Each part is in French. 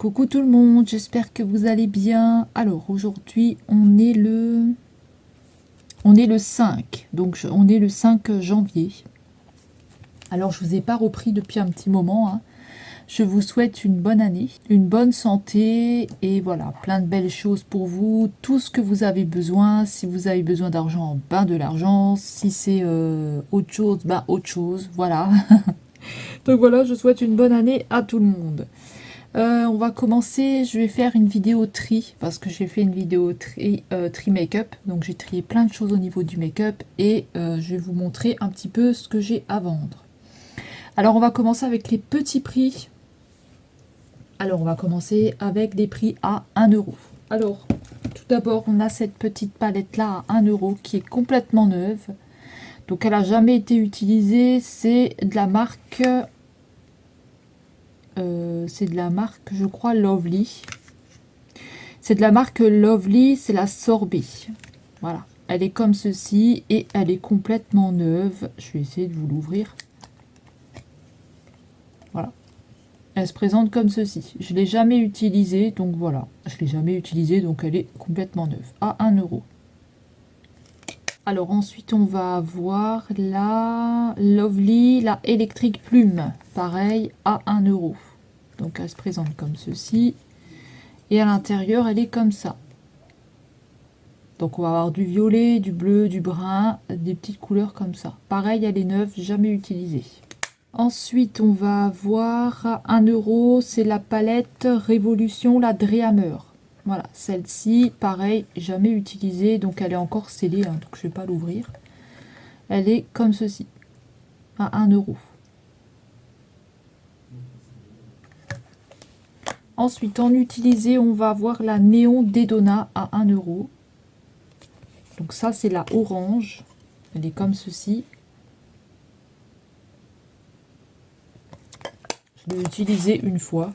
Coucou tout le monde, j'espère que vous allez bien. Alors aujourd'hui on est le 5, donc on est le 5 janvier. Alors je vous ai pas repris depuis un petit moment, hein. Je vous souhaite une bonne année, une bonne santé et voilà, plein de belles choses pour vous, tout ce que vous avez besoin. Si vous avez besoin d'argent, ben de l'argent. Si c'est autre chose, ben autre chose, voilà. Donc voilà, je souhaite une bonne année à tout le monde. On va commencer, je vais faire une vidéo tri, parce que j'ai fait une vidéo tri make-up, donc j'ai trié plein de choses au niveau du make-up, et je vais vous montrer un petit peu ce que j'ai à vendre. Alors on va commencer avec les petits prix. Alors on va commencer avec des prix à 1 euro. Alors, tout d'abord, on a cette petite palette-là à 1 euro qui est complètement neuve. Donc elle n'a jamais été utilisée, c'est de la marque... je crois, Lovely. C'est de la marque Lovely, c'est la sorbet. Voilà, elle est comme ceci et elle est complètement neuve. Je vais essayer de vous l'ouvrir. Voilà, elle se présente comme ceci. Je ne l'ai jamais utilisée, donc voilà. Je l'ai jamais utilisée, donc elle est complètement neuve. À 1 euro. Alors ensuite, on va avoir la Lovely, la électrique plume. Pareil, à 1 euro. Donc elle se présente comme ceci. Et à l'intérieur, elle est comme ça. Donc on va avoir du violet, du bleu, du brun, des petites couleurs comme ça. Pareil, elle est neuve, jamais utilisée. Ensuite, on va avoir 1 euro, c'est la palette Révolution, la Dreamer. Voilà, celle-ci, pareil, jamais utilisée, donc elle est encore scellée, hein, donc je ne vais pas l'ouvrir. Elle est comme ceci, à 1 euro. Ensuite, en utilisé, on va avoir la Néon Dedona à 1 euro. Donc ça, c'est la orange. Elle est comme ceci. Je l'ai utilisée une fois.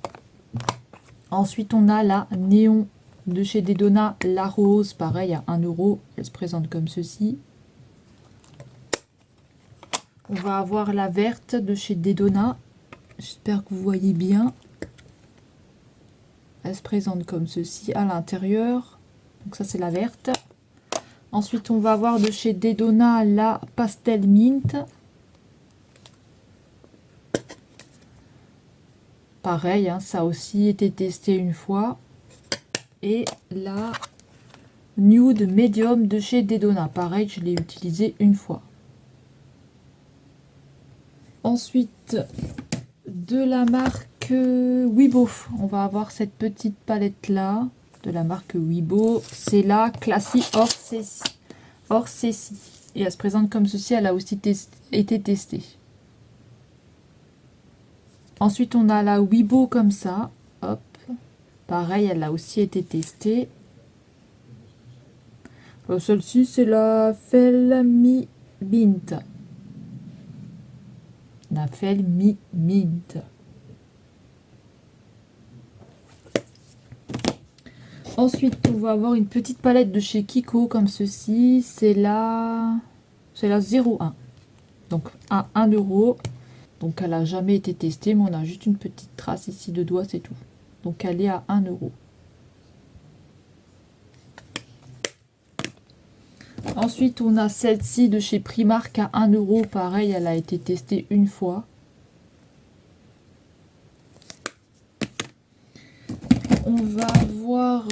Ensuite, on a la Néon de chez Dedona, la rose. Pareil, à 1 euro. Elle se présente comme ceci. On va avoir la verte de chez Dedona. J'espère que vous voyez bien. Elle se présente comme ceci à l'intérieur. Donc ça, c'est la verte. Ensuite, on va avoir de chez Dedona la Pastel Mint. Pareil, hein, ça a aussi été testé une fois. Et la Nude Medium de chez Dedona. Pareil, je l'ai utilisé une fois. Ensuite, de la marque Wibo, on va avoir cette petite palette là, de la marque Wibo. C'est la Classy Orsesi. Et elle se présente comme ceci, elle a aussi été testée. Ensuite, on a la Wibo comme ça. Hop. Pareil, elle a aussi été testée. Celle-ci, c'est la Felmi Mint. La Felmi Mint. Ensuite, on va avoir une petite palette de chez Kiko comme ceci. C'est la 01. Donc à 1 euro. Donc elle n'a jamais été testée, mais on a juste une petite trace ici de doigt, c'est tout. Donc elle est à 1 euro. Ensuite, on a celle-ci de chez Primark à 1 euro. Pareil, elle a été testée une fois. On va voir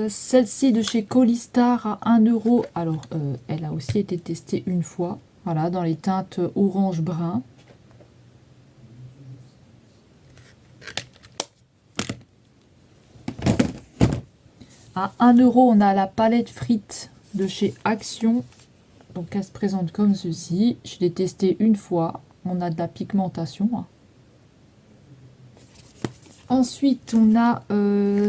celle-ci de chez Colistar à 1 euro. Alors, elle a aussi été testée une fois. Voilà, dans les teintes orange-brun. À 1 euro, on a la palette frites de chez Action. Donc, elle se présente comme ceci. Je l'ai testée une fois. On a de la pigmentation. Ensuite, on a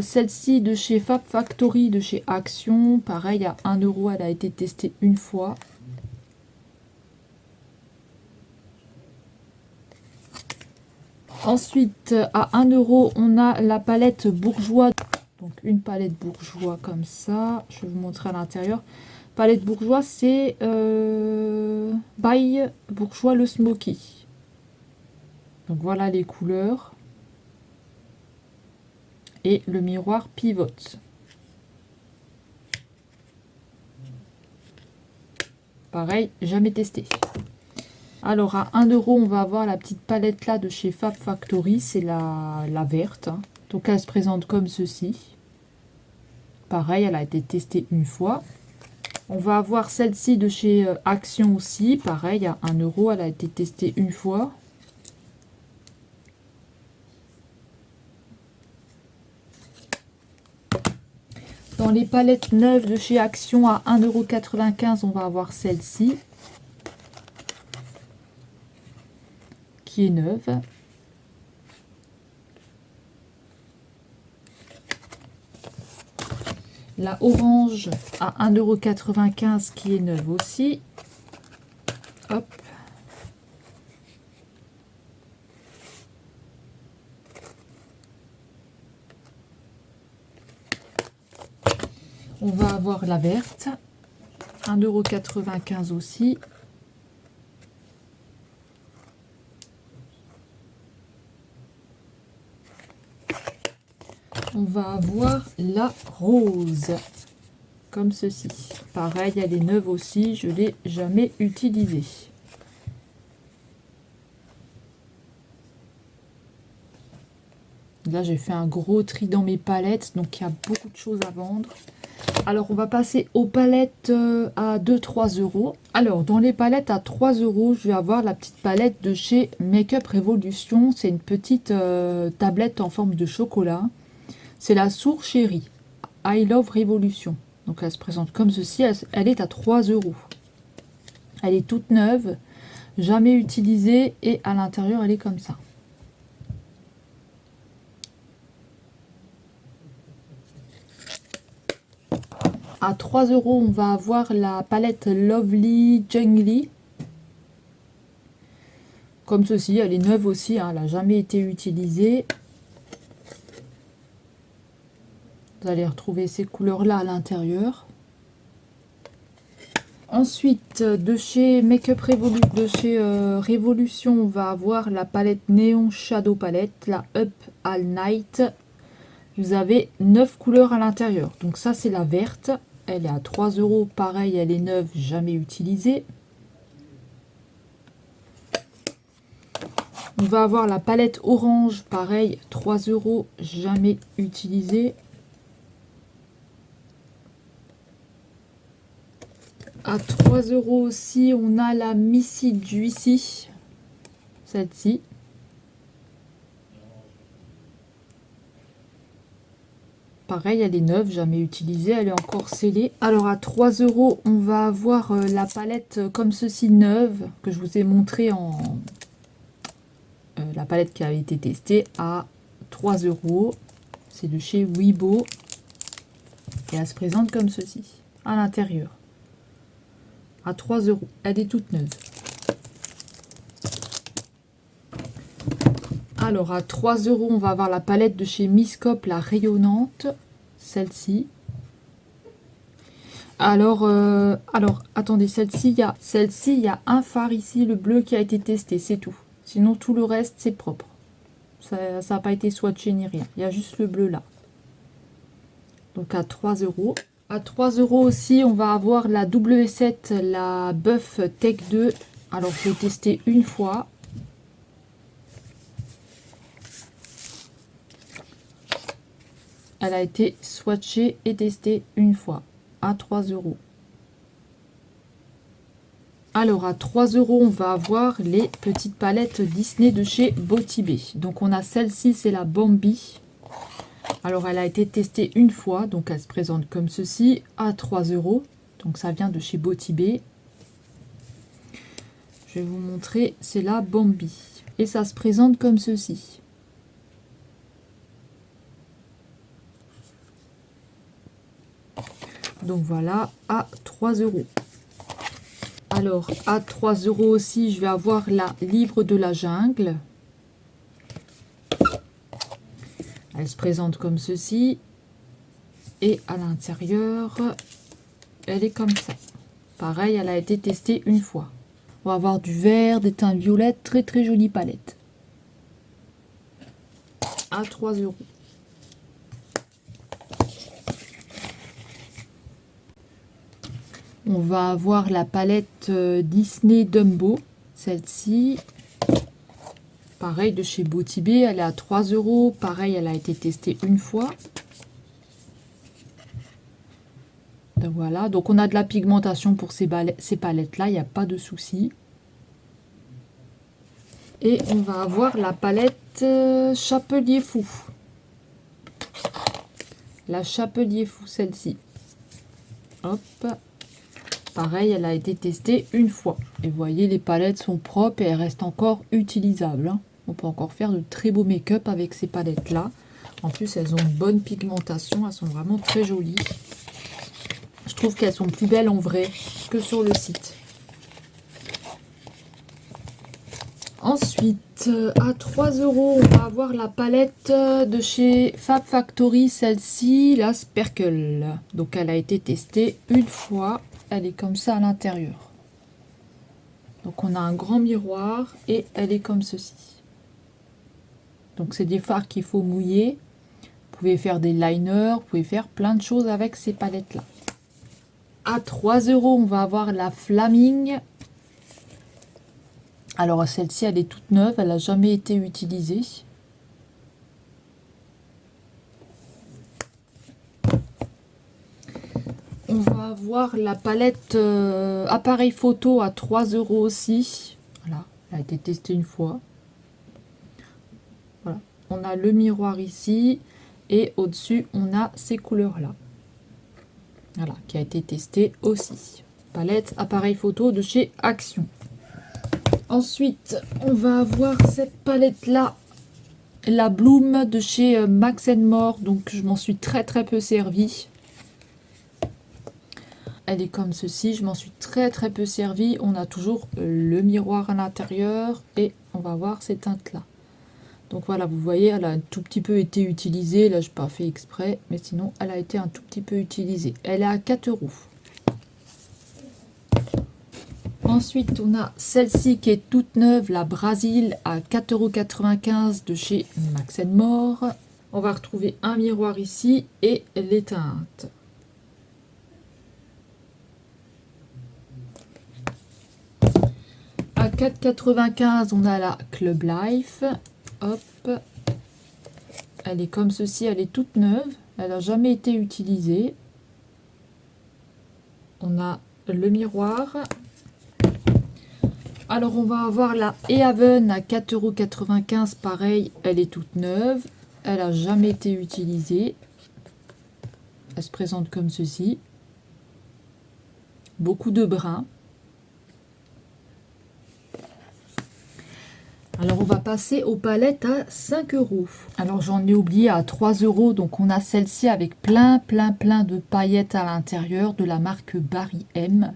celle-ci de chez Fab Factory, de chez Action. Pareil, à 1 euro, elle a été testée une fois. Ensuite, à 1 euro, on a la palette Bourgeois. Donc, une palette Bourgeois comme ça. Je vais vous montrer à l'intérieur. Palette Bourgeois, c'est by Bourgeois le Smoky. Donc, voilà les couleurs. et le miroir pivote. Pareil, jamais testé. Alors à 1 €, on va avoir la petite palette là de chez Fab Factory, c'est la verte. Hein. Donc elle se présente comme ceci. Pareil, elle a été testée une fois. On va avoir celle-ci de chez Action aussi, pareil à 1 €, elle a été testée une fois. Dans les palettes neuves de chez Action à 1,95 €, on va avoir celle-ci, qui est neuve. La orange à 1,95 € qui est neuve aussi. Hop. On va avoir la verte, 1,95 € aussi. On va avoir la rose, comme ceci. Pareil, elle est neuve aussi, je ne l'ai jamais utilisée. Là, j'ai fait un gros tri dans mes palettes, donc il y a beaucoup de choses à vendre. Alors, on va passer aux palettes à 2-3 €. Alors, dans les palettes à 3 €, je vais avoir la petite palette de chez Make-up Revolution. C'est une petite tablette en forme de chocolat. C'est la Sour Chérie, I Love Revolution. Donc, elle se présente comme ceci. Elle est à 3 €. Elle est toute neuve, jamais utilisée, et à l'intérieur, elle est comme ça. À 3 €, on va avoir la palette Lovely Jungly. Comme ceci, elle est neuve aussi, hein, elle n'a jamais été utilisée. Vous allez retrouver ces couleurs-là à l'intérieur. Ensuite, de chez Make-up Revolution, on va avoir la palette Neon Shadow Palette, la Up All Night. Vous avez 9 couleurs à l'intérieur. Donc ça, c'est la verte. Elle est à 3 €. Pareil, elle est neuve, jamais utilisée. On va avoir la palette orange. Pareil, 3 €, jamais utilisée. À 3 € aussi, on a la Missy Juicy. Celle-ci. Pareil, elle est neuve, jamais utilisée, elle est encore scellée. Alors à 3 €, on va avoir la palette comme ceci neuve, que je vous ai montré en... la palette qui a été testée à 3 €. C'est de chez Weibo. Et elle se présente comme ceci, à l'intérieur. À 3 €. Elle est toute neuve. Alors à 3 €, on va avoir la palette de chez Miscope, la rayonnante. Celle-ci. Alors attendez, celle-ci, il y a un fard ici, le bleu qui a été testé, c'est tout. Sinon, tout le reste, c'est propre. Ça n'a pas été swatché ni rien. Il y a juste le bleu là. Donc à 3 €. À 3 € aussi, on va avoir la W7, la Buff Tech 2. Alors, je l'ai testé une fois. Elle a été swatchée et testée une fois. À 3 €. Alors, à 3 €, on va avoir les petites palettes Disney de chez Botibé. Donc, on a celle-ci, c'est la Bambi. Alors, elle a été testée une fois, donc elle se présente comme ceci, à 3 €. Donc, ça vient de chez Botibé. Je vais vous montrer, c'est la Bambi. Et ça se présente comme ceci. Donc, voilà, à 3 €. Alors, à 3 € aussi, je vais avoir la Livre de la Jungle. Elle se présente comme ceci. Et à l'intérieur, elle est comme ça. Pareil, elle a été testée une fois. On va avoir du vert, des teintes violettes, très très jolie palette. À 3 €. On va avoir la palette Disney Dumbo, celle-ci. Pareil, de chez Botibé, elle est à 3 €. Pareil, elle a été testée une fois. Donc voilà, donc on a de la pigmentation pour ces palettes-là, il n'y a pas de souci. Et on va avoir la palette Chapelier Fou. La Chapelier Fou, celle-ci. Hop. Pareil, elle a été testée une fois. Et vous voyez, les palettes sont propres et elles restent encore utilisables, hein. On peut encore faire de très beaux make-up avec ces palettes-là. En plus, elles ont une bonne pigmentation. Elles sont vraiment très jolies. Je trouve qu'elles sont plus belles en vrai que sur le site. Ensuite, à 3 €, on va avoir la palette de chez Fab Factory, celle-ci, la Sparkle. Donc, elle a été testée une fois. Elle est comme ça à l'intérieur. Donc, on a un grand miroir et elle est comme ceci. Donc, c'est des fards qu'il faut mouiller. Vous pouvez faire des liners, vous pouvez faire plein de choses avec ces palettes-là. À 3 €, on va avoir la Flaming. Alors celle-ci, elle est toute neuve, elle n'a jamais été utilisée. On va avoir la palette appareil photo à 3 € aussi. Voilà, elle a été testée une fois. Voilà, on a le miroir ici et au-dessus, on a ces couleurs-là. Voilà, qui a été testée aussi. Palette appareil photo de chez Action. Ensuite, on va avoir cette palette-là, la Bloom de chez Max More. Donc, je m'en suis très peu servi. Elle est comme ceci, je m'en suis très peu servi. On a toujours le miroir à l'intérieur et on va voir ces teintes-là. Donc voilà, vous voyez, elle a un tout petit peu été utilisée. Là, je n'ai pas fait exprès, mais sinon, elle a été un tout petit peu utilisée. Elle est à 4 €. Ensuite, on a celle-ci qui est toute neuve, la Brasil, à 4,95 € de chez Max More. On va retrouver un miroir ici et les teintes. À 4,95 €, on a la Club Life. Hop. Elle est comme ceci, elle est toute neuve. Elle n'a jamais été utilisée. On a le miroir. Alors, on va avoir la Ehaven à 4,95 €. Pareil, elle est toute neuve. Elle n'a jamais été utilisée. Elle se présente comme ceci. Beaucoup de brun. Alors, on va passer aux palettes à 5 €. Alors, j'en ai oublié à 3 €. Donc, on a celle-ci avec plein de paillettes à l'intérieur de la marque Barry M.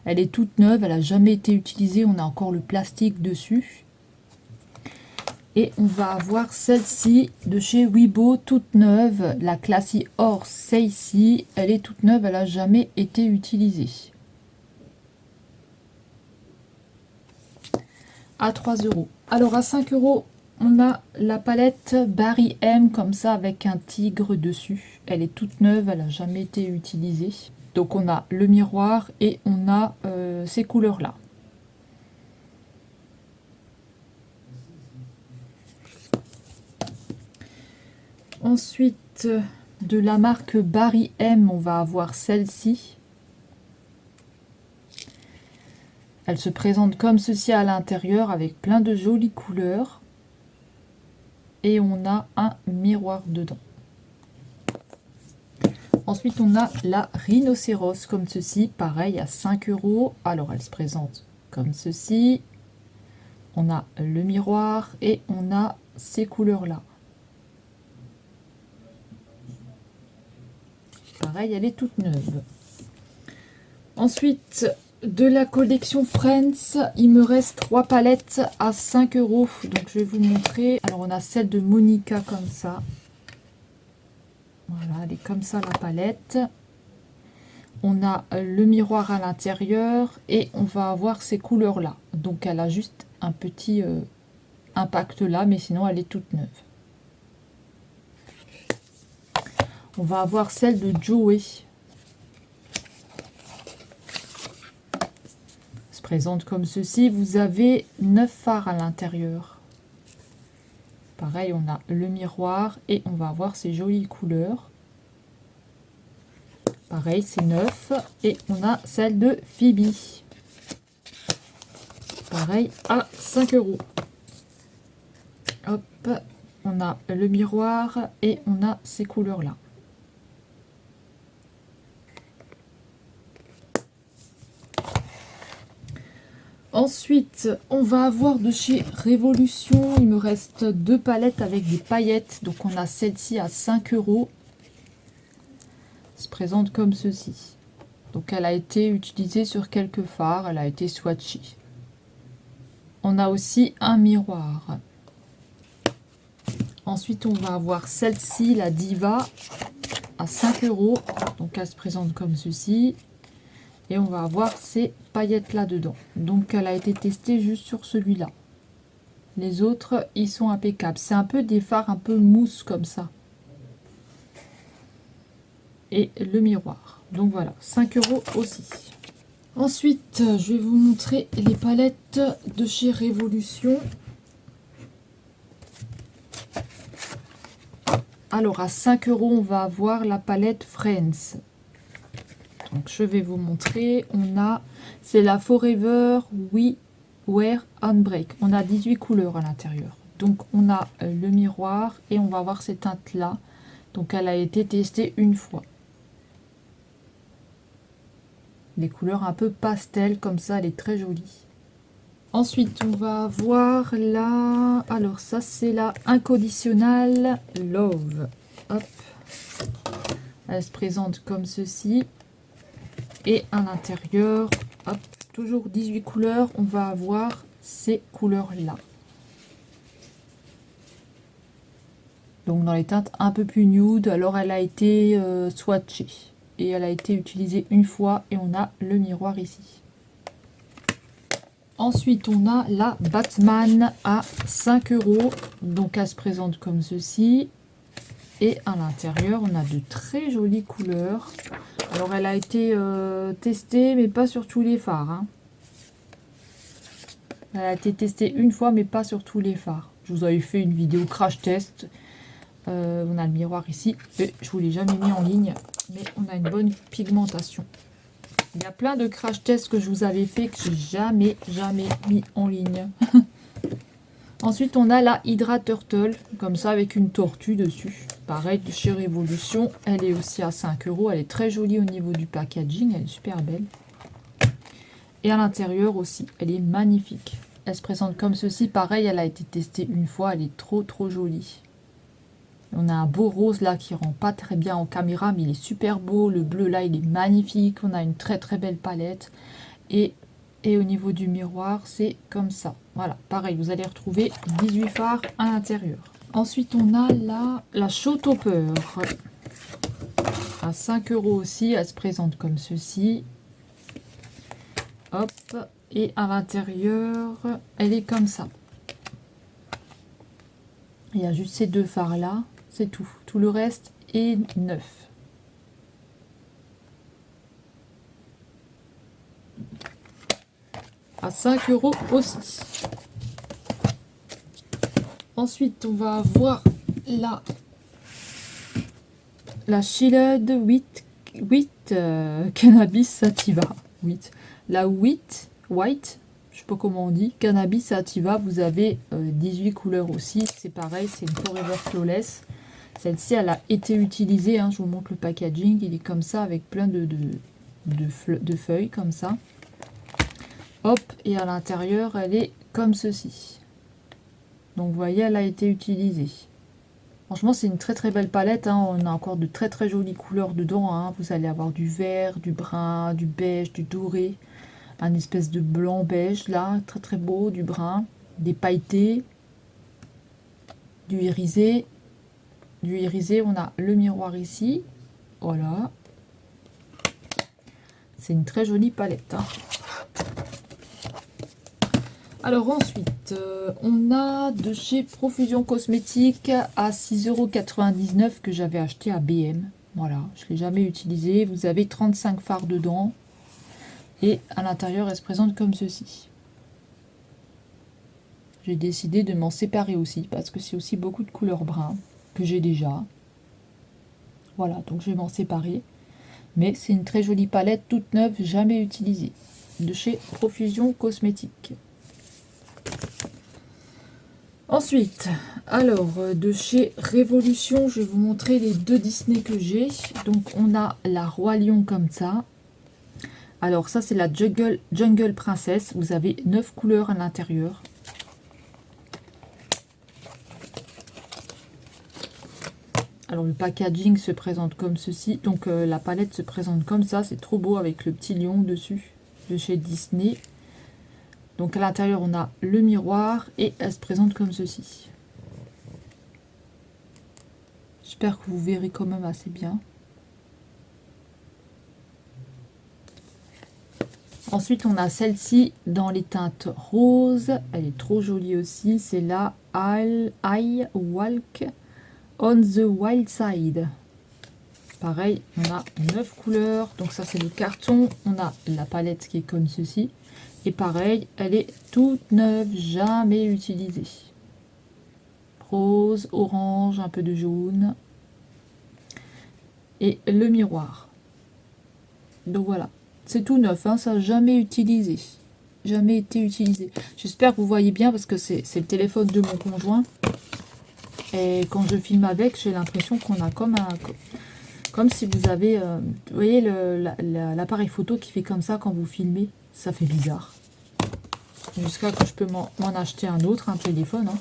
Elle est toute neuve, elle n'a jamais été utilisée. On a encore le plastique dessus. Et on va avoir celle-ci de chez Wibo, toute neuve. La Classy Horse, celle-ci. Elle est toute neuve, elle n'a jamais été utilisée. À 3 €. Alors à 5 €, on a la palette Barry M comme ça avec un tigre dessus. Elle est toute neuve, elle n'a jamais été utilisée. Donc on a le miroir et on a ces couleurs-là. Ensuite, de la marque Barry M, on va avoir celle-ci. Elle se présente comme ceci à l'intérieur avec plein de jolies couleurs. Et on a un miroir dedans. Ensuite, on a la Rhinocéros comme ceci, pareil à 5 €. Alors, elle se présente comme ceci. On a le miroir et on a ces couleurs-là. Pareil, elle est toute neuve. Ensuite, de la collection Friends, il me reste 3 palettes à 5 €. Donc, je vais vous montrer. Alors, on a celle de Monica comme ça. Voilà, elle est comme ça la palette. On a le miroir à l'intérieur et on va avoir ces couleurs-là. Donc, elle a juste un petit impact là, mais sinon, elle est toute neuve. On va avoir celle de Joey. présente comme ceci. Vous avez 9 fards à l'intérieur. Pareil, on a le miroir et on va avoir ces jolies couleurs. Pareil, c'est 9. Et on a celle de Phoebe. Pareil, à 5 €. Hop, on a le miroir et on a ces couleurs-là. Ensuite, on va avoir de chez Révolution. Il me reste 2 palettes avec des paillettes. Donc, on a celle-ci à 5 €. Elle se présente comme ceci. Donc, elle a été utilisée sur quelques fards. Elle a été swatchée. On a aussi un miroir. Ensuite, on va avoir celle-ci, la Diva, à 5 €. Donc, elle se présente comme ceci. Et on va avoir ces paillettes là-dedans. Donc, elle a été testée juste sur celui-là. Les autres, ils sont impeccables. C'est un peu des fards un peu mousse comme ça. Et le miroir. Donc, voilà, 5 € aussi. Ensuite, je vais vous montrer les palettes de chez Révolution. Alors, à 5 €, on va avoir la palette Friends. Donc, je vais vous montrer. C'est la Forever We Wear On Break. On a 18 couleurs à l'intérieur. Donc, on a le miroir et on va avoir ces teintes-là. Donc, elle a été testée une fois. Des couleurs un peu pastel, comme ça, elle est très jolie. Ensuite, on va avoir la... Alors, ça, c'est la Inconditionnal Love. Hop. Elle se présente comme ceci. Et à l'intérieur, hop, toujours 18 couleurs, on va avoir ces couleurs-là. Donc dans les teintes un peu plus nude, alors elle a été swatchée. Et elle a été utilisée une fois et on a le miroir ici. Ensuite, on a la Batman à 5 €. Donc elle se présente comme ceci. Et à l'intérieur, on a de très jolies couleurs. Alors, elle a été testée, mais pas sur tous les fards. Hein. Elle a été testée une fois, mais pas sur tous les fards. Je vous avais fait une vidéo crash test. On a le miroir ici. Et je ne vous l'ai jamais mis en ligne, mais on a une bonne pigmentation. Il y a plein de crash tests que je vous avais fait que je n'ai jamais mis en ligne. Ensuite, on a la Hydra Turtle, comme ça, avec une tortue dessus. Pareil, de chez Révolution. Elle est aussi à 5 €. Elle est très jolie au niveau du packaging. Elle est super belle. Et à l'intérieur aussi, elle est magnifique. Elle se présente comme ceci. Pareil, elle a été testée une fois. Elle est trop jolie. On a un beau rose là qui rend pas très bien en caméra, mais il est super beau. Le bleu là, il est magnifique. On a une très belle palette. Et au niveau du miroir, c'est comme ça. Voilà, pareil, vous allez retrouver 18 fards à l'intérieur. Ensuite, on a la Showtopper. À 5 € aussi, elle se présente comme ceci. Hop, et à l'intérieur, elle est comme ça. Il y a juste ces 2 fards là, c'est tout. Tout le reste est neuf. À 5 € aussi. Ensuite, on va avoir la Shielded with Cannabis Sativa. La white, je sais pas comment on dit, Cannabis Sativa. Vous avez 18 couleurs aussi. C'est pareil, c'est une Forever Flawless. Celle-ci, elle a été utilisée. Hein, je vous montre le packaging. Il est comme ça avec plein de feuilles comme ça. Hop, et à l'intérieur, elle est comme ceci. Donc, vous voyez, elle a été utilisée. Franchement, c'est une très belle palette. Hein. On a encore de très jolies couleurs dedans. Hein. Vous allez avoir du vert, du brun, du beige, du doré. Un espèce de blanc beige, là. Très beau, du brun. Des pailletés. Du irisé. On a le miroir ici. Voilà. C'est une très jolie palette. Hein. Alors ensuite, on a de chez Profusion Cosmétique à 6,99 € que j'avais acheté à BM. Voilà, je ne l'ai jamais utilisé. Vous avez 35 fards dedans. Et à l'intérieur, elle se présente comme ceci. J'ai décidé de m'en séparer aussi, parce que c'est aussi beaucoup de couleur brun que j'ai déjà. Voilà, donc je vais m'en séparer. Mais c'est une très jolie palette, toute neuve, jamais utilisée, de chez Profusion Cosmétiques. Ensuite, alors, de chez Révolution, je vais vous montrer les deux Disney que j'ai. Donc, on a la Roi Lion comme ça. Alors, ça, c'est la Jungle Princess. Vous avez 9 couleurs à l'intérieur. Alors, le packaging se présente comme ceci. Donc, la palette se présente comme ça. C'est trop beau avec le petit lion dessus de chez Disney. Donc, à l'intérieur, on a le miroir et elle se présente comme ceci. J'espère que vous verrez quand même assez bien. Ensuite, on a celle-ci dans les teintes roses. Elle est trop jolie aussi. C'est la I Walk on the Wild Side. Pareil, on a 9 couleurs. Donc ça, c'est le carton. On a la palette qui est comme ceci. Et pareil, elle est toute neuve, jamais utilisée. Rose, orange, un peu de jaune. Et le miroir. Donc voilà. C'est tout neuf, hein, ça n'a jamais utilisé. Jamais été utilisé. J'espère que vous voyez bien parce que c'est le téléphone de mon conjoint. Et quand je filme avec, j'ai l'impression qu'on a comme si vous avez... vous voyez l'appareil photo qui fait comme ça quand vous filmez. Ça fait bizarre. Jusqu'à que je peux m'en acheter un autre, un téléphone. Hein.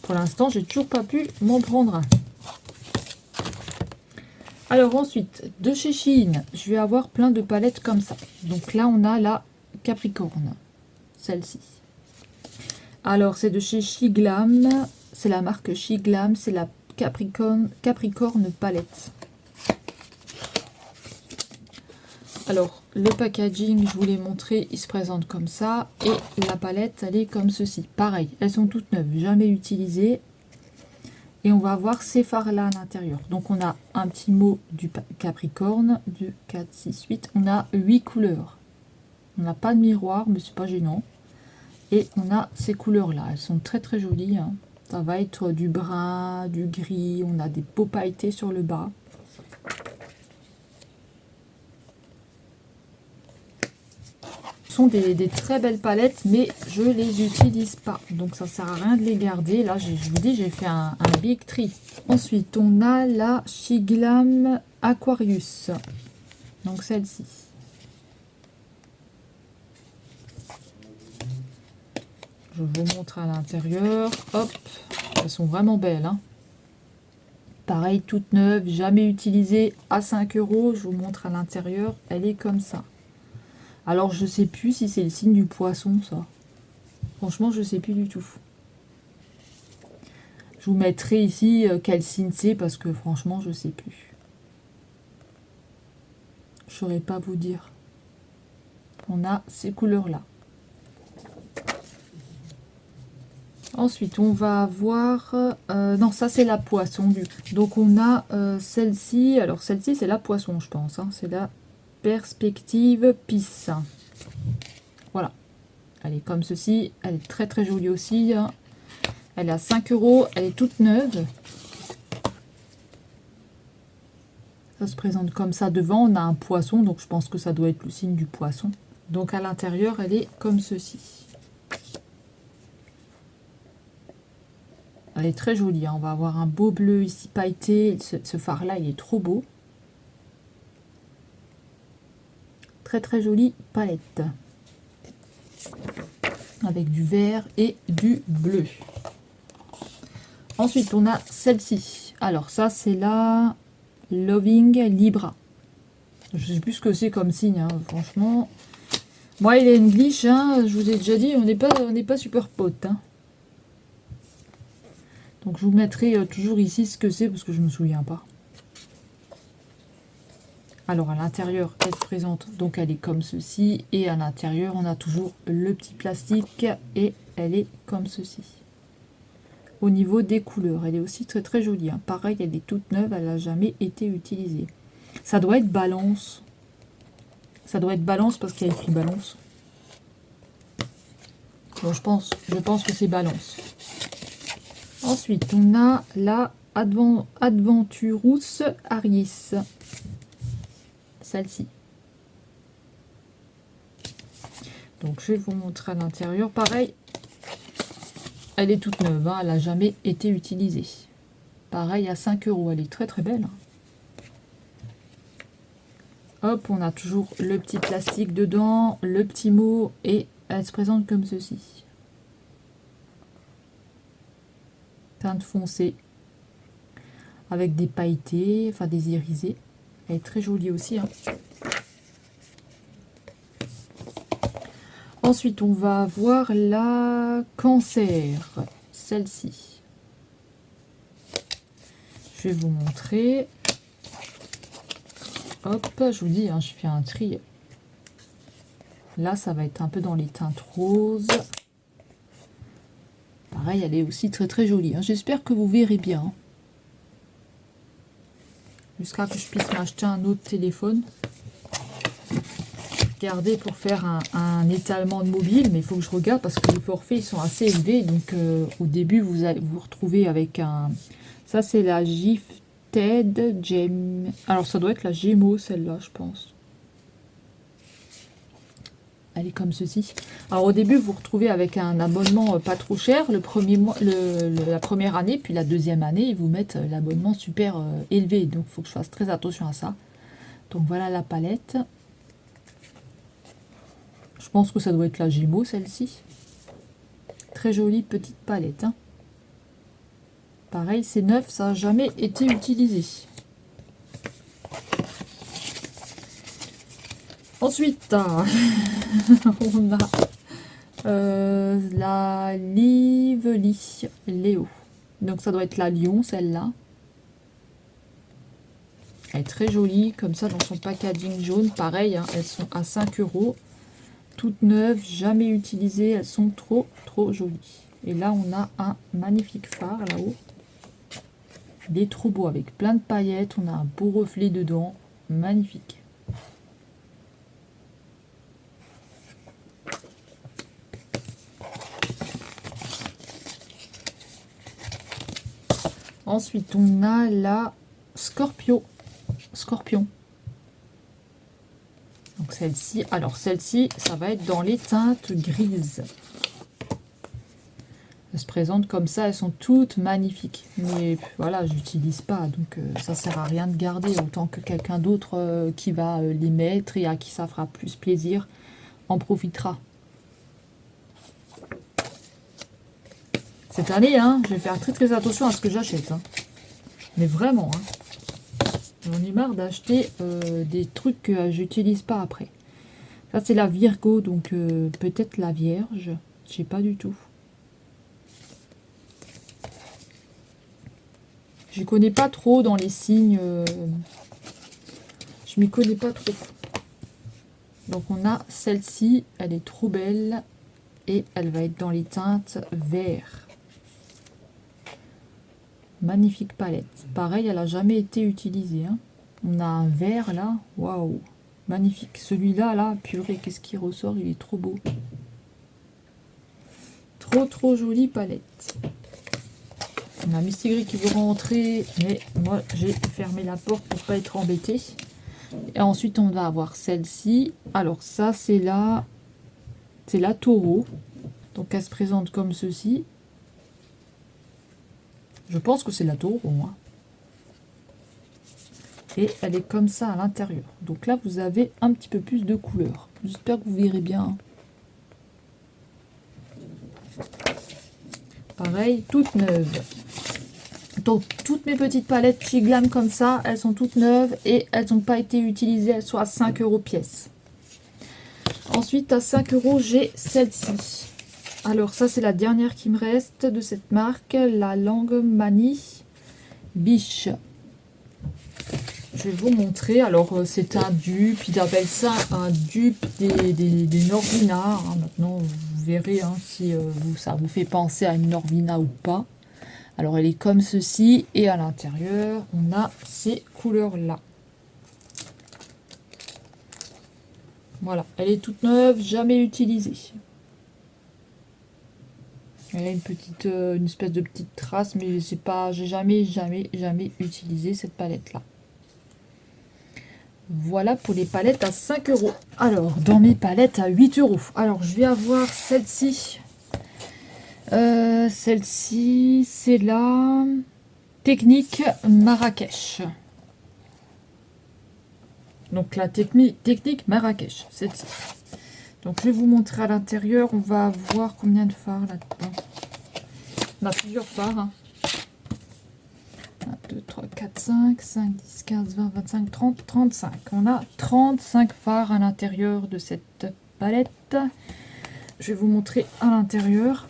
Pour l'instant, j'ai toujours pas pu m'en prendre un. Alors ensuite, de chez Shein, je vais avoir plein de palettes comme ça. Donc là, on a la Capricorne, celle-ci. Alors, c'est de chez Shiglam, c'est la marque Shiglam, c'est la Capricorne palette. Alors, le packaging, je vous l'ai montré, il se présente comme ça. Et la palette, elle est comme ceci. Pareil, elles sont toutes neuves, jamais utilisées. Et on va avoir ces phares-là à l'intérieur. Donc, on a un petit mot du Capricorne, du 4, 6, 8. On a 8 couleurs. On n'a pas de miroir, mais c'est pas gênant. Et on a ces couleurs-là. Elles sont très, très jolies. Hein. Ça va être du brun, du gris. On a des beaux pailletés sur le bas. Ce sont des très belles palettes, mais je les utilise pas. Donc ça sert à rien de les garder. Là, je vous dis, j'ai fait un big tri. Ensuite, on a la Shiglam Aquarius. Donc celle-ci. Je vous montre à l'intérieur. Hop, elles sont vraiment belles. Hein. Pareil, toute neuve, jamais utilisée, à 5 €. Je vous montre à l'intérieur. Elle est comme ça. Alors, je sais plus si c'est le signe du poisson, ça. Franchement, je sais plus du tout. Je vous mettrai ici quel signe c'est, parce que franchement, je sais plus. Je saurais pas vous dire. On a ces couleurs-là. Ensuite, on va avoir... non, ça, c'est la poisson. Donc, on a celle-ci. Alors, celle-ci, c'est la poisson, je pense. Hein. C'est la Perspective Peace. Voilà. Elle est comme ceci. Elle est très, très jolie aussi. Hein. Elle est à 5 €. Elle est toute neuve. Ça se présente comme ça devant. On a un poisson. Donc, je pense que ça doit être le signe du poisson. Donc, à l'intérieur, elle est comme ceci. Elle est très jolie, hein. On va avoir un beau bleu ici pailleté. Ce phare-là, il est trop beau. Très très jolie palette. Avec du vert et du bleu. Ensuite, on a celle-ci. Alors ça, c'est la Loving Libra. Je ne sais plus ce que c'est comme signe, hein, franchement. Moi, il est English, hein, je vous ai déjà dit, on n'est pas super potes. Hein. Donc, je vous mettrai toujours ici ce que c'est, parce que je ne me souviens pas. Alors, à l'intérieur, elle se présente, donc elle est comme ceci. Et à l'intérieur, on a toujours le petit plastique et elle est comme ceci. Au niveau des couleurs, elle est aussi très très jolie. Hein. Pareil, elle est toute neuve, elle n'a jamais été utilisée. Ça doit être Balance. Ça doit être balance parce qu'il y a écrit balance. Bon, je pense que c'est balance. Ensuite, on a la Adventurous Aries. Celle-ci. Donc, je vais vous montrer à l'intérieur. Pareil, elle est toute neuve. Hein, elle n'a jamais été utilisée. Pareil, à 5 €. Elle est très très belle. Hop, on a toujours le petit plastique dedans, le petit mot, et elle se présente comme ceci. Teinte foncée, avec des pailletés, enfin des irisés. Elle est très jolie aussi. Hein. Ensuite, on va voir la Cancer, celle-ci. Je vais vous montrer. Hop, je vous dis, hein, je fais un tri. Là, ça va être un peu dans les teintes roses. Pareil, elle est aussi très très jolie. Hein. J'espère que vous verrez bien. Hein. Jusqu'à que je puisse m'acheter un autre téléphone. Garder pour faire un étalement de mobile, mais il faut que je regarde parce que les forfaits ils sont assez élevés. Donc au début, vous allez vous retrouver avec un... Ça, c'est la Gifted Gem. Alors, ça doit être la Gémeaux, celle-là, je pense. Elle est comme ceci. Alors au début, vous vous retrouvez avec un abonnement pas trop cher le premier mois, la première année, puis la deuxième année, ils vous mettent l'abonnement super élevé. Donc il faut que je fasse très attention à ça. Donc voilà la palette. Je pense que ça doit être la Gémeaux, celle-ci. Très jolie petite palette. Hein. Pareil, c'est neuf, ça n'a jamais été utilisé. Ensuite, on a la Lively Léo. Donc ça doit être la Lion, celle-là. Elle est très jolie, comme ça, dans son packaging jaune. Pareil, hein, elles sont à 5 €. Toutes neuves, jamais utilisées. Elles sont trop, trop jolies. Et là, on a un magnifique phare, là-haut. Il est trop beau, avec plein de paillettes. On a un beau reflet dedans. Magnifique. Ensuite, on a la Scorpion. Donc celle-ci, alors celle-ci, ça va être dans les teintes grises. Elles se présentent comme ça, elles sont toutes magnifiques. Mais voilà, j'utilise pas, donc ça sert à rien de garder. Autant que quelqu'un d'autre qui va les mettre et à qui ça fera plus plaisir en profitera. Cette année, hein, je vais faire très très attention à ce que j'achète. Hein. Mais vraiment, hein. J'en ai marre d'acheter des trucs que j'utilise pas après. Ça, c'est la Virgo, donc peut-être la Vierge. Je sais pas du tout. Je ne connais pas trop dans les signes. Je m'y connais pas trop. Donc on a celle-ci, elle est trop belle. Et elle va être dans les teintes vert. Magnifique palette. Pareil, elle n'a jamais été utilisée. Hein. On a un vert là. Waouh. Magnifique. Celui-là, là, purée, qu'est-ce qui ressort? Il est trop beau. Trop, trop jolie palette. On a Mistigris qui veut rentrer, mais moi, j'ai fermé la porte pour pas être embêtée. Et ensuite, on va avoir celle-ci. Alors, ça, c'est la Taureau. Donc, elle se présente comme ceci. Je pense que c'est la Taureau, hein. Et elle est comme ça à l'intérieur. Donc là, vous avez un petit peu plus de couleur. J'espère que vous verrez bien. Pareil, toute neuve. Donc, toutes mes petites palettes chez Glam comme ça, elles sont toutes neuves et elles n'ont pas été utilisées. Elles sont à 5 € pièce. Ensuite, à 5 €, j'ai celle-ci. Alors, ça, c'est la dernière qui me reste de cette marque, la Langmani Biche. Je vais vous montrer. Alors, c'est un dupe. Ils appellent ça un dupe des Norvina. Hein. Maintenant, vous verrez hein, si ça vous fait penser à une Norvina ou pas. Alors, elle est comme ceci. Et à l'intérieur, on a ces couleurs-là. Voilà, elle est toute neuve, jamais utilisée. Elle a une espèce de petite trace, mais c'est pas, j'ai jamais utilisé cette palette là. Voilà pour les palettes à 5 euros. Alors, dans mes palettes à 8 euros. Alors, je vais avoir celle-ci. Celle-ci, c'est la technique Marrakech. Donc, la technique Marrakech, celle-ci. Donc, je vais vous montrer à l'intérieur. On va voir combien de fards là-dedans. On a plusieurs fards. Hein. 1, 2, 3, 4, 5, 5, 10, 15, 20, 25, 30, 35. On a 35 fards à l'intérieur de cette palette. Je vais vous montrer à l'intérieur.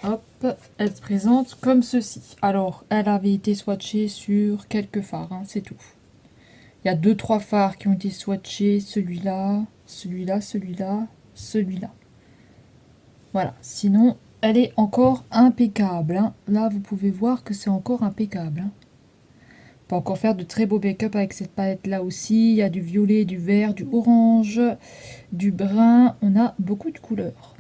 Hop, elle se présente comme ceci. Alors, elle avait été swatchée sur quelques fards, hein, c'est tout. Il y a 2-3 fards qui ont été swatchés. Celui-là, celui-là, celui-là, celui-là. Voilà, sinon... elle est encore impeccable. Hein. Là, vous pouvez voir que c'est encore impeccable. Hein. On peut encore faire de très beaux make-up avec cette palette-là aussi. Il y a du violet, du vert, du orange, du brun. On a beaucoup de couleurs.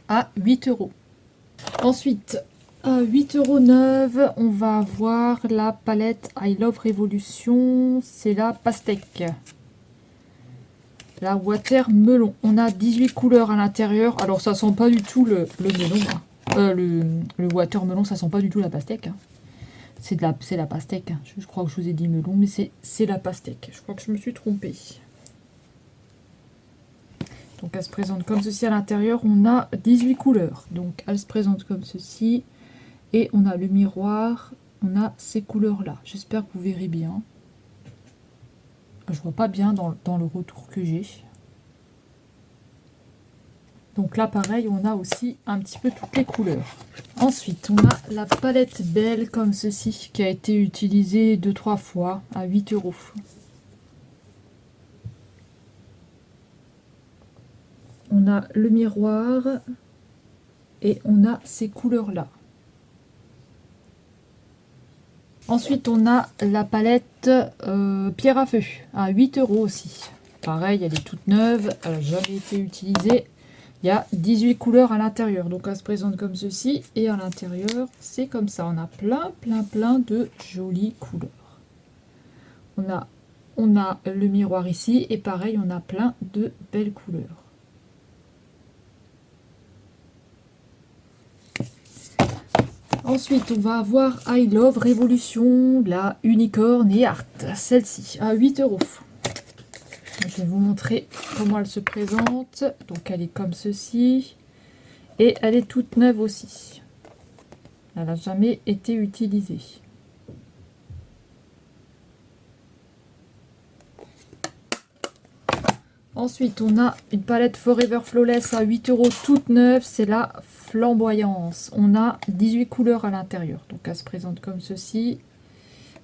À 8 euros. Ensuite, à 8,9 €, on va avoir la palette I Love Revolution. C'est la pastèque. La watermelon. On a 18 couleurs à l'intérieur. Alors, ça sent pas du tout le melon. Hein. Le watermelon, ça sent pas du tout la pastèque. Hein. C'est la pastèque. Hein. Je crois que je vous ai dit melon, mais c'est la pastèque. Je crois que je me suis trompée. Donc, elle se présente comme ceci à l'intérieur. On a 18 couleurs. Donc, elle se présente comme ceci. Et on a le miroir. On a ces couleurs-là. J'espère que vous verrez bien. Je vois pas bien dans le retour que j'ai. Donc là, pareil, on a aussi un petit peu toutes les couleurs. Ensuite, on a la palette Belle comme ceci, qui a été utilisée 2-3 fois à 8 €. On a le miroir et on a ces couleurs-là. Ensuite, on a la palette Pierre à feu à 8 € aussi. Pareil, elle est toute neuve, elle n'a jamais été utilisée. Il y a 18 couleurs à l'intérieur. Donc, elle se présente comme ceci. Et à l'intérieur, c'est comme ça. On a plein de jolies couleurs. On a le miroir ici. Et pareil, on a plein de belles couleurs. Ensuite, on va avoir I Love Revolution, la Unicorn et Art. Celle-ci, à 8 €. Je vais vous montrer comment elle se présente. Donc, elle est comme ceci. Et elle est toute neuve aussi. Elle n'a jamais été utilisée. Ensuite, on a une palette Forever Flawless à 8 € toute neuve. C'est la Flamboyance. On a 18 couleurs à l'intérieur. Donc, elle se présente comme ceci.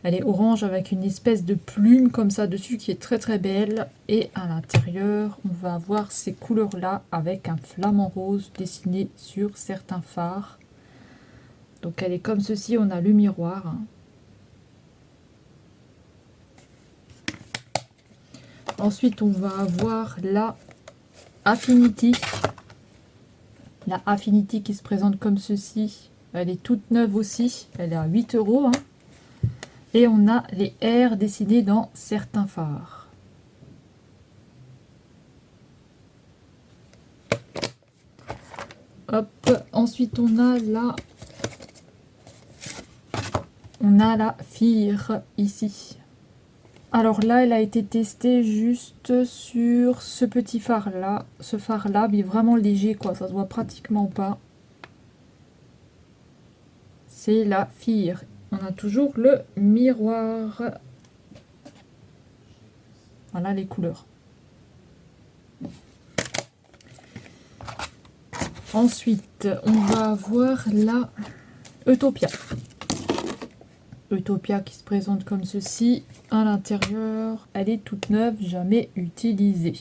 Elle est orange avec une espèce de plume comme ça dessus qui est très belle. Et à l'intérieur, on va avoir ces couleurs-là avec un flamant rose dessiné sur certains fards. Donc, elle est comme ceci. On a le miroir. Ensuite, on va avoir la Affinity. La Affinity qui se présente comme ceci. Elle est toute neuve aussi. Elle est à 8 €. Hein. Et on a les airs dessinés dans certains fards. Hop. Ensuite, on a la Fire ici. Alors là, elle a été testée juste sur ce petit phare-là. Ce phare-là, mais vraiment léger, quoi. Ça se voit pratiquement pas. C'est la Fire. On a toujours le miroir. Voilà les couleurs. Ensuite, on va avoir la Utopia. Utopia qui se présente comme ceci. À l'intérieur, elle est toute neuve, jamais utilisée.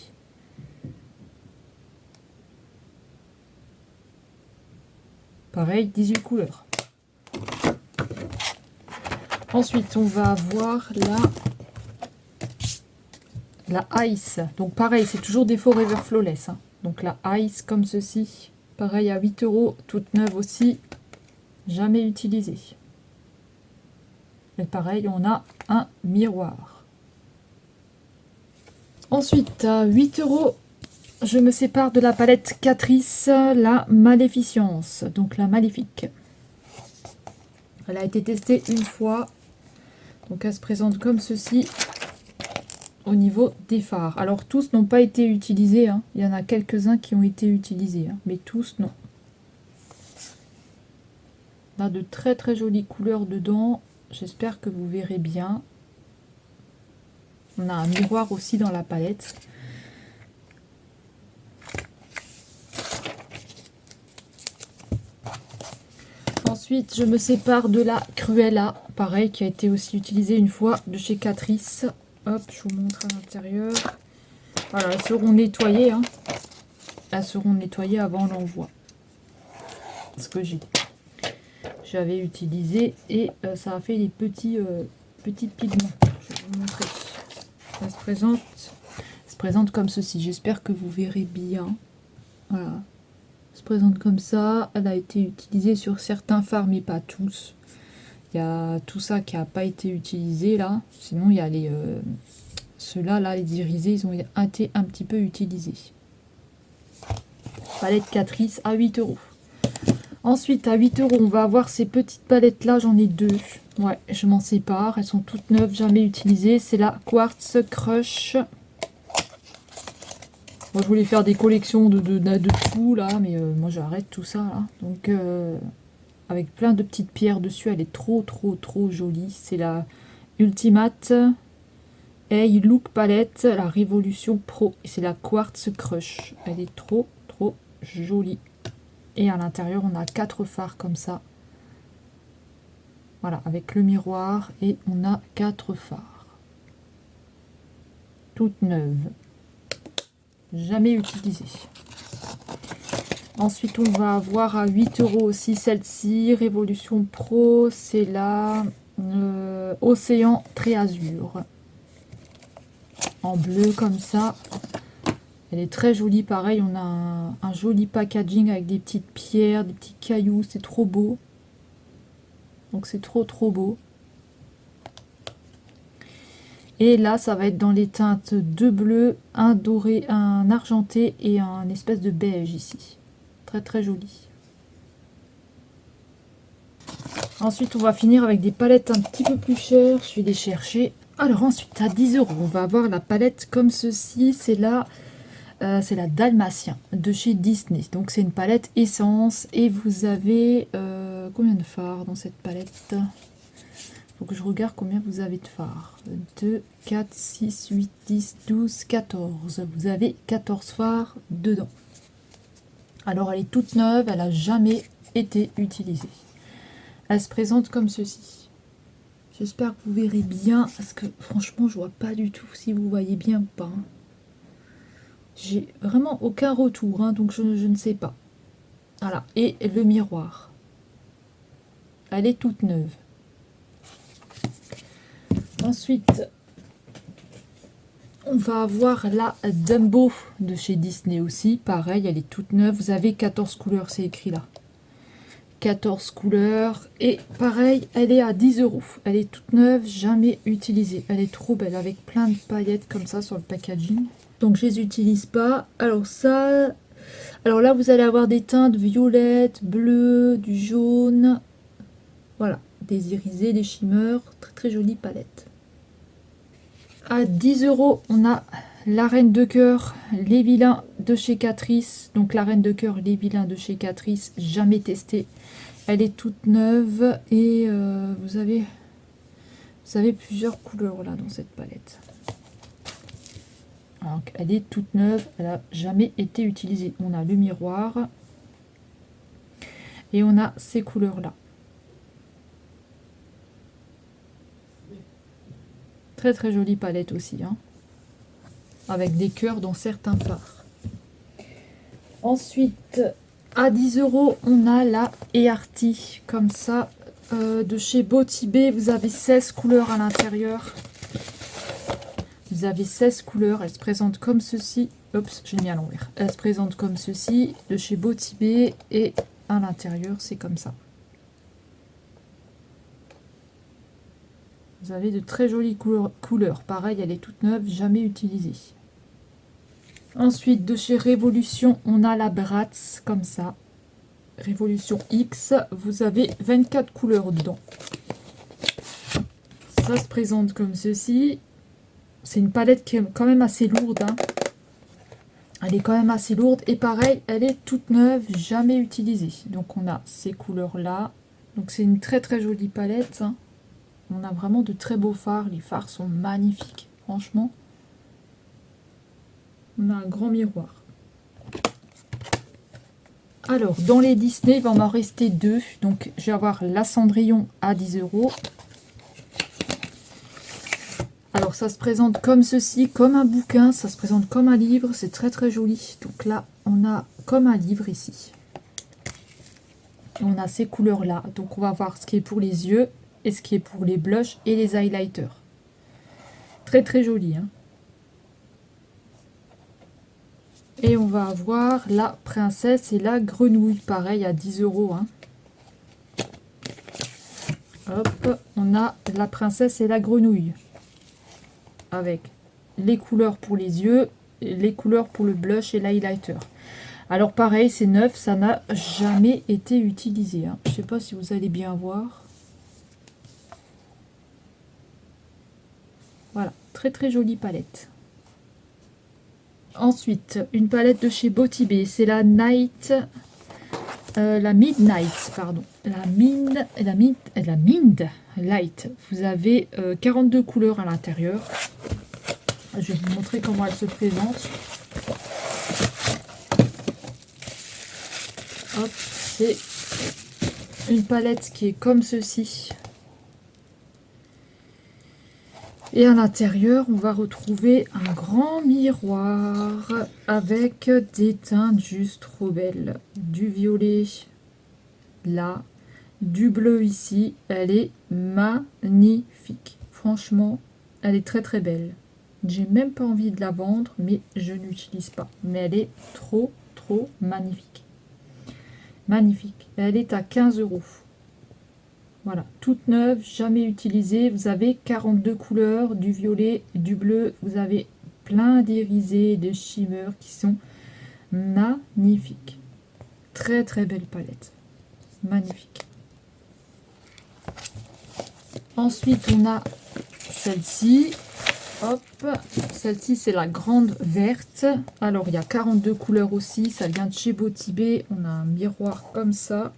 Pareil, 18 couleurs. Ensuite, on va avoir la la Ice. Donc pareil, c'est toujours des Forever Flawless. Hein. Donc la Ice comme ceci. Pareil à 8 €, toute neuve aussi. Jamais utilisée. Et pareil, on a un miroir. Ensuite, à 8 €, je me sépare de la palette Catrice, la Maléficence. Donc la Maléfique. Elle a été testée une fois. Donc elle se présente comme ceci. Au niveau des fards. Alors tous n'ont pas été utilisés. Hein. Il y en a quelques-uns qui ont été utilisés. Hein. Mais tous non. On a de très très jolies couleurs dedans. J'espère que vous verrez bien. On a un miroir aussi dans la palette. Ensuite, je me sépare de la Cruella. Pareil, qui a été aussi utilisée une fois de chez Catrice. Hop, je vous montre à l'intérieur. Voilà, elles seront nettoyées. Hein. Elles seront nettoyées avant l'envoi. Ce que j'avais utilisé et ça a fait des petits pigments. Je vais vous montrer. Ça se présente comme ceci. J'espère que vous verrez bien. Voilà. Elle se présente comme ça. Elle a été utilisée sur certains fards, mais pas tous. Il y a tout ça qui n'a pas été utilisé là. Sinon, il y a les ceux-là, là, les irisés, ils ont été un petit peu utilisés. Palette Catrice à 8 €. Ensuite, à 8 €, on va avoir ces petites palettes-là. J'en ai deux. Ouais, je m'en sépare. Elles sont toutes neuves, jamais utilisées. C'est la Quartz Crush. Moi, je voulais faire des collections de tout, là. Mais moi, j'arrête tout ça, là. Donc, avec plein de petites pierres dessus. Elle est trop, trop, trop jolie. C'est la Ultimate Hey Look Palette, la Révolution Pro. Et c'est la Quartz Crush. Elle est trop, trop jolie. Et à l'intérieur, on a 4 fards comme ça. Voilà, avec le miroir. Et on a 4 fards. Toutes neuves. Jamais utilisées. Ensuite, on va avoir à 8 € aussi celle-ci. Révolution Pro. C'est la Océan Très Azur. En bleu comme ça. Elle est très jolie, pareil, on a un joli packaging avec des petites pierres, des petits cailloux, c'est trop beau. Donc c'est trop trop beau. Et là, ça va être dans les teintes de bleu, un doré, un argenté et un espèce de beige ici. Très très joli. Ensuite, on va finir avec des palettes un petit peu plus chères, je vais les chercher. Alors ensuite, à 10 €, on va avoir la palette comme ceci, c'est la Dalmatien de chez Disney. Donc c'est une palette essence et vous avez combien de fards dans cette palette? Faut que je regarde combien vous avez de fards. 2, 4, 6, 8, 10, 12, 14. Vous avez 14 fards dedans. Alors elle est toute neuve, elle n'a jamais été utilisée. Elle se présente comme ceci. J'espère que vous verrez bien parce que franchement je vois pas du tout si vous voyez bien ou pas. J'ai vraiment aucun retour, hein, donc je ne sais pas. Voilà, et le miroir. Elle est toute neuve. Ensuite, on va avoir la Dumbo de chez Disney aussi. Pareil, elle est toute neuve. Vous avez 14 couleurs, c'est écrit là. 14 couleurs. Et pareil, elle est à 10 €. Elle est toute neuve, jamais utilisée. Elle est trop belle, avec plein de paillettes comme ça sur le packaging. Donc je les utilise pas. Alors ça... Alors là, vous allez avoir des teintes violettes, bleues, du jaune. Voilà, des irisés, des shimmers. Très très jolie palette. À 10 €, on a la Reine de Cœur, les Vilains de chez Catrice. Donc la Reine de Cœur, les Vilains de chez Catrice, jamais testée. Elle est toute neuve et vous avez plusieurs couleurs là dans cette palette. Donc, elle est toute neuve, elle n'a jamais été utilisée. On a le miroir et on a ces couleurs là. Très très jolie palette aussi, hein, avec des cœurs dans certains fards. Ensuite, à 10 €, on a la Earthy, comme ça, de chez Botibé. Vous avez 16 couleurs à l'intérieur. Vous Vous avez 16 couleurs. Elle se présente comme ceci. Oups, je l'ai mis à l'envers. Elle se présente comme ceci, de chez Beau Tibet. Et à l'intérieur, c'est comme ça. Vous avez de très jolies couleurs. Pareil, elle est toute neuve, jamais utilisée. Ensuite, de chez Révolution, on a la Bratz, comme ça. Révolution X. Vous avez 24 couleurs dedans. Ça se présente comme ceci. C'est une palette qui est quand même assez lourde. Hein. Elle est quand même assez lourde. Et pareil, elle est toute neuve, jamais utilisée. Donc on a ces couleurs-là. Donc c'est une très très jolie palette. Hein. On a vraiment de très beaux fards. Les fards sont magnifiques. Franchement. On a un grand miroir. Alors, dans les Disney, il va m'en rester 2. Donc je vais avoir la Cendrillon à 10 €. Alors ça se présente comme ceci, comme un bouquin, ça se présente comme un livre, c'est très très joli. Donc là, on a comme un livre ici. On a ces couleurs-là. Donc on va voir ce qui est pour les yeux et ce qui est pour les blushs et les highlighters. Très très joli. Hein. Et on va avoir la princesse et la grenouille, pareil à 10 €. Hein. Hop, on a la princesse et la grenouille. Avec les couleurs pour les yeux, les couleurs pour le blush et l'highlighter. Alors pareil, c'est neuf, ça n'a jamais été utilisé. Hein. Je ne sais pas si vous allez bien voir. Voilà, très très jolie palette. Ensuite, une palette de chez Beau Tibet, c'est la Midnight, pardon. La Mind Light. Vous avez 42 couleurs à l'intérieur. Je vais vous montrer comment elle se présente. Hop, c'est une palette qui est comme ceci. Et à l'intérieur, on va retrouver un grand miroir avec des teintes juste trop belles. Du violet là, du bleu ici. Elle est magnifique. Franchement, elle est très très belle. J'ai même pas envie de la vendre, mais je n'utilise pas. Mais elle est trop trop magnifique. Magnifique. Elle est à 15 €. Voilà, toute neuve, jamais utilisée. Vous avez 42 couleurs, du violet, du bleu. Vous avez plein d'irisés, de shimmer qui sont magnifiques. Très très belle palette. Magnifique. Ensuite, on a celle-ci. Hop, celle-ci c'est la grande verte. Alors il y a 42 couleurs aussi, ça vient de chez Beau Tibet. On a un miroir comme ça.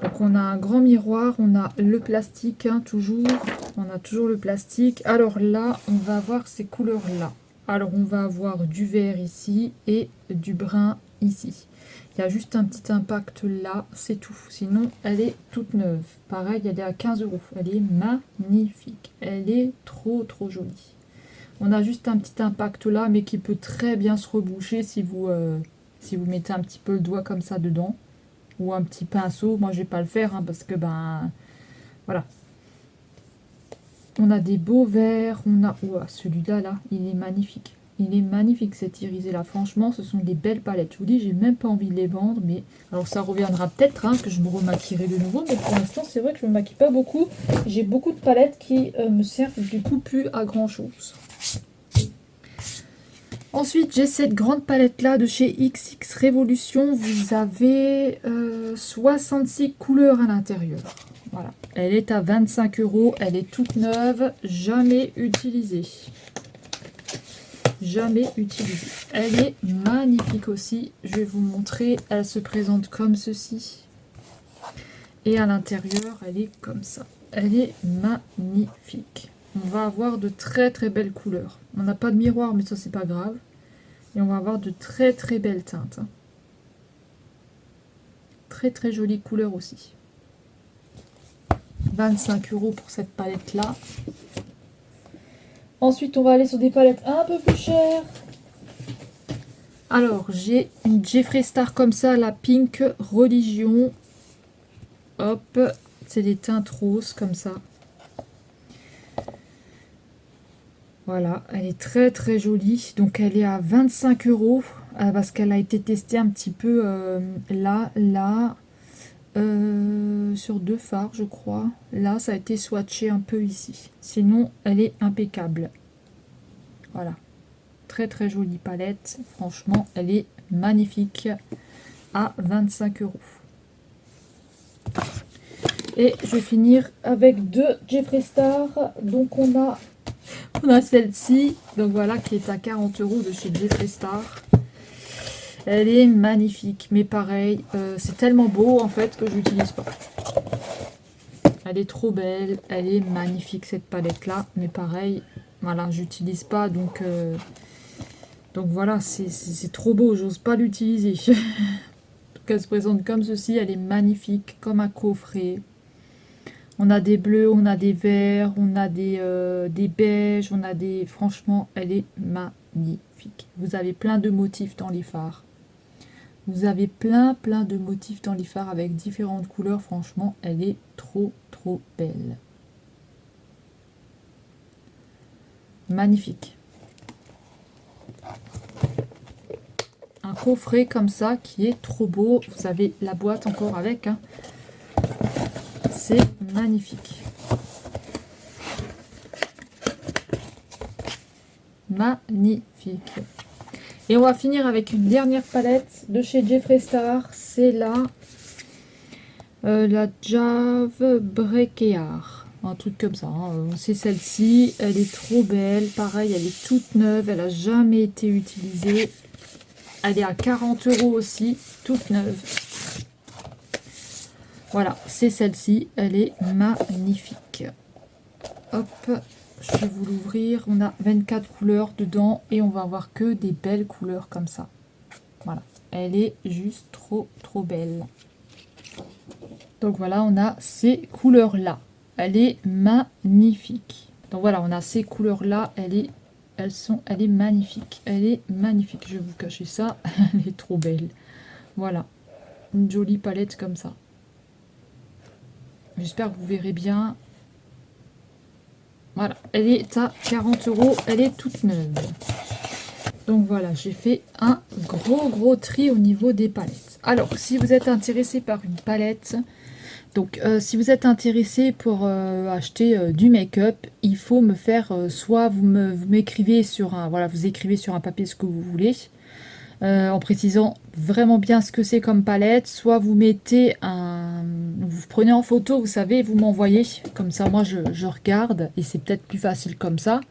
Donc on a un grand miroir, on a le plastique hein, toujours. On a toujours le plastique. Alors là, on va avoir ces couleurs-là. Alors on va avoir du vert ici et du brun ici. Il y a juste un petit impact là, c'est tout. Sinon, elle est toute neuve. Pareil, elle est à 15 €. Elle est magnifique. Elle est trop, trop jolie. On a juste un petit impact là, mais qui peut très bien se reboucher si vous mettez un petit peu le doigt comme ça dedans. Ou un petit pinceau. Moi, je vais pas le faire hein, parce que, voilà. On a des beaux verts. On a... Ouah, celui-là, là, il est magnifique. Il est magnifique cet irisé là, franchement ce sont des belles palettes. Je vous dis, j'ai même pas envie de les vendre, mais alors ça reviendra peut-être hein, que je me remaquillerai de nouveau, mais pour l'instant c'est vrai que je me maquille pas beaucoup. J'ai beaucoup de palettes qui me servent du coup plus à grand chose. Ensuite j'ai cette grande palette là de chez XX Révolution. Vous avez 66 couleurs à l'intérieur. Voilà, elle est à 25 €, elle est toute neuve, jamais utilisée. Jamais utilisée. Elle est magnifique aussi. Je vais vous montrer. Elle se présente comme ceci. Et à l'intérieur, elle est comme ça. Elle est magnifique. On va avoir de très très belles couleurs. On n'a pas de miroir, mais ça c'est pas grave. Et on va avoir de très très belles teintes. Très très jolies couleurs aussi. 25 € pour cette palette là. Ensuite, on va aller sur des palettes un peu plus chères. Alors, j'ai une Jeffree Star comme ça, la Pink Religion. Hop, c'est des teintes roses comme ça. Voilà, elle est très très jolie. Donc elle est à 25 € parce qu'elle a été testée un petit peu là, sur 2 fards, je crois. Là, ça a été swatché un peu ici. Sinon, elle est impeccable. Voilà, très très jolie palette. Franchement, elle est magnifique à 25 €. Et je vais finir avec deux Jeffree Star. Donc on a celle-ci, donc voilà, qui est à 40 € de chez Jeffree Star. Elle est magnifique, mais pareil, c'est tellement beau en fait que je l'utilise pas. Elle est trop belle, elle est magnifique cette palette là, mais pareil, voilà, j'utilise pas, donc voilà, c'est trop beau, j'ose pas l'utiliser. Donc elle se présente comme ceci, elle est magnifique, comme un coffret. On a des bleus, on a des verts, on a des beiges, on a des... Franchement, elle est magnifique. Vous avez plein de motifs dans les fards. Vous avez plein de motifs dans les fards avec différentes couleurs. Franchement, elle est trop belle. Magnifique. Un coffret comme ça qui est trop beau. Vous avez la boîte encore avec. Hein. C'est magnifique. Magnifique. Et on va finir avec une dernière palette de chez Jeffree Star. C'est la Jave Breakard. Un truc comme ça. Hein. C'est celle-ci. Elle est trop belle. Pareil, elle est toute neuve. Elle n'a jamais été utilisée. Elle est à 40 € aussi. Toute neuve. Voilà, c'est celle-ci. Elle est magnifique. Hop, je vais vous l'ouvrir. On a 24 couleurs dedans et on va avoir que des belles couleurs comme ça. Voilà, elle est juste trop belle. Donc voilà, on a ces couleurs-là. Elle est magnifique. Donc voilà, on a ces couleurs-là. Elle est magnifique. Elle est magnifique. Je vais vous cacher ça. Elle est trop belle. Voilà, une jolie palette comme ça. J'espère que vous verrez bien. Voilà, elle est à 40 €, elle est toute neuve. Donc voilà, j'ai fait un gros tri au niveau des palettes. Alors, si vous êtes intéressé par une palette, donc si vous êtes intéressé pour acheter du make-up, il faut me faire, soit vous m'écrivez sur un, voilà, vous écrivez sur un papier ce que vous voulez, en précisant vraiment bien ce que c'est comme palette, soit vous mettez vous prenez en photo, vous savez, vous m'envoyez, comme ça moi je regarde, et c'est peut-être plus facile comme ça.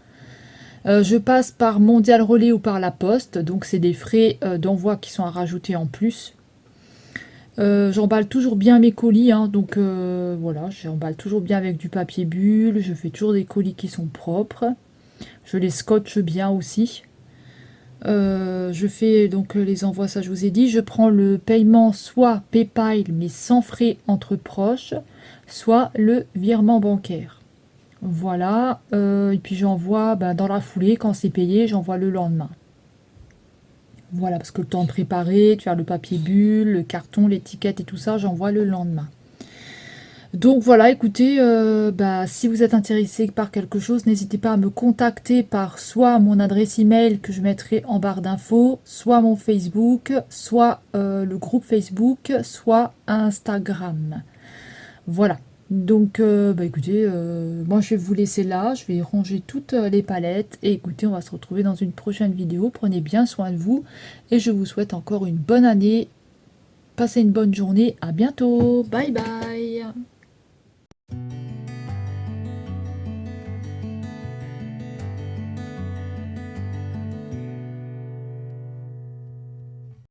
Je passe par Mondial Relais ou par la poste, donc c'est des frais d'envoi qui sont à rajouter en plus. J'emballe toujours bien mes colis, hein, donc voilà, j'emballe toujours bien avec du papier bulle, je fais toujours des colis qui sont propres, je les scotche bien aussi. Je fais donc les envois, ça je vous ai dit. Je prends le paiement soit PayPal mais sans frais entre proches, soit le virement bancaire. Voilà, et puis j'envoie dans la foulée, quand c'est payé, j'envoie le lendemain. Voilà, parce que le temps de préparer, de faire le papier bulle, le carton, l'étiquette et tout ça, j'envoie le lendemain. Donc voilà, écoutez, si vous êtes intéressé par quelque chose, n'hésitez pas à me contacter par soit mon adresse email que je mettrai en barre d'infos, soit mon Facebook, soit le groupe Facebook, soit Instagram. Voilà. Donc écoutez, moi je vais vous laisser là, je vais ranger toutes les palettes et écoutez, on va se retrouver dans une prochaine vidéo. Prenez bien soin de vous et je vous souhaite encore une bonne année. Passez une bonne journée, à bientôt, bye bye.